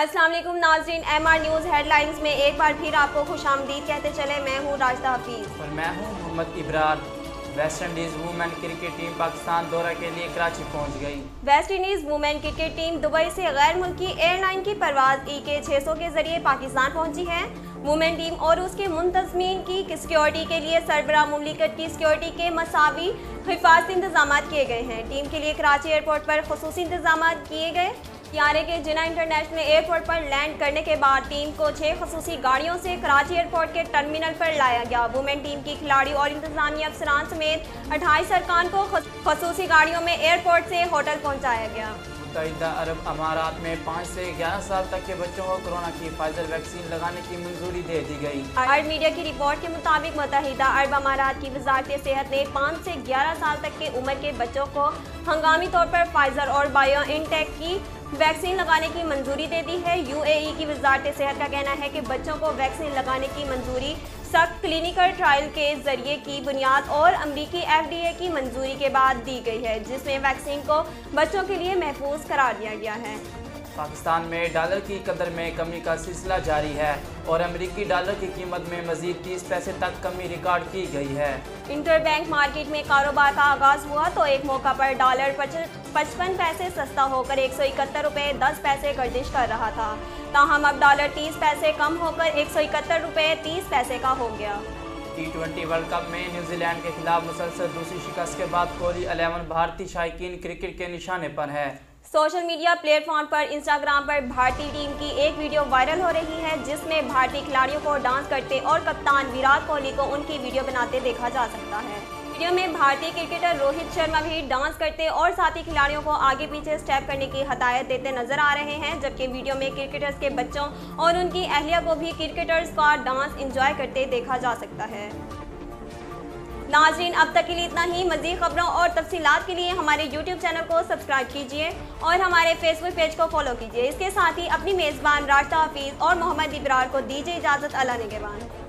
अस्सलाम वालेकुम नाज़रीन, MR न्यूज़ हेडलाइंस में एक बार फिर आपको खुशामदीद कहते चले। मैं हूँ राशिदा हफीज़ और मैं हूँ Mohammad Ibrar. West Indies women cricket team Pakistan दौरा के लिए कराची पहुँच गई। वेस्ट इंडीज़ वुमेन क्रिकेट टीम दुबई से गैर मुल्की एयरलाइन की परवाज़ EK 600 के जरिए पाकिस्तान पहुँची है। वुमेन टीम और उसके मुंतज़मीन की सिक्योरिटी के लिए सरबराह मुमलिकत की सिक्योरिटी के मसावी हिफाजती इंतजाम किए गए हैं। टीम के लिए कराची एयरपोर्ट पर खुसूसी इंतजाम किए गए। त्यारे के जिन्ना इंटरनेशनल एयरपोर्ट पर लैंड करने के बाद टीम को 6 खसूसी गाड़ियों से कराची एयरपोर्ट के टर्मिनल पर लाया गया। वुमेन टीम की खिलाड़ी और इंतजामी अफसरान समेत 28 अरकान को खसूसी गाड़ियों में एयरपोर्ट से होटल पहुंचाया गया। मुत्तहिदा अरब अमारात में 5 से 11 साल तक के बच्चों को कोरोना की फाइजर वैक्सीन लगाने की मंजूरी दे दी गई। अर्ब मीडिया की रिपोर्ट के मुताबिक मुत्तहिदा अरब अमारात की वजारत सेहत ने 5 से 11 साल तक के उम्र के बच्चों को हंगामी तौर पर फाइजर और बायोएनटेक की वैक्सीन लगाने की मंजूरी दे दी है। UAE की वजारत सेहत का कहना है कि बच्चों को वैक्सीन लगाने की मंजूरी सख्त क्लिनिकल ट्रायल के जरिए की बुनियाद और अमरीकी FDA की मंजूरी के बाद दी गई है, जिसमें वैक्सीन को बच्चों के लिए महफूज करार दिया गया है। पाकिस्तान में डॉलर की कदर में कमी का सिलसिला जारी है और अमेरिकी डॉलर की कीमत में मजीद 30 पैसे तक कमी रिकॉर्ड की गई है। इंटरबैंक मार्केट में कारोबार का आगाज हुआ तो एक मौका पर डॉलर 55 पैसे सस्ता होकर 171 रुपये 10 पैसे गर्दिश कर रहा था। ताहम अब डॉलर 30 पैसे कम होकर 171 रुपये 30 पैसे का हो गया। T20 वर्ल्ड कप में न्यूजीलैंड के खिलाफ मुसलसल दूसरी शिकस्त के बाद कोहली 11 भारतीय शायकीन क्रिकेट के निशाने पर है। सोशल मीडिया प्लेटफॉर्म पर इंस्टाग्राम पर भारतीय टीम की एक वीडियो वायरल हो रही है, जिसमें भारतीय खिलाड़ियों को डांस करते और कप्तान विराट कोहली को उनकी वीडियो बनाते देखा जा सकता है। वीडियो में भारतीय क्रिकेटर रोहित शर्मा भी डांस करते और साथी खिलाड़ियों को आगे पीछे स्टेप करने की हदायत देते नजर आ रहे हैं, जबकि वीडियो में क्रिकेटर्स के बच्चों और उनकी अहलिया को भी क्रिकेटर्स का डांस एंजॉय करते देखा जा सकता है। नाज़रीन, अब तक के लिए इतना ही। मज़ीद खबरों और तफसीलात के लिए हमारे YouTube चैनल को सब्सक्राइब कीजिए और हमारे Facebook पेज को फॉलो कीजिए। इसके साथ ही अपनी मेज़बान राशिदा हफीज़ और मोहम्मद इब्रार को दीजिए इजाज़त। अल्लाह निगहबान।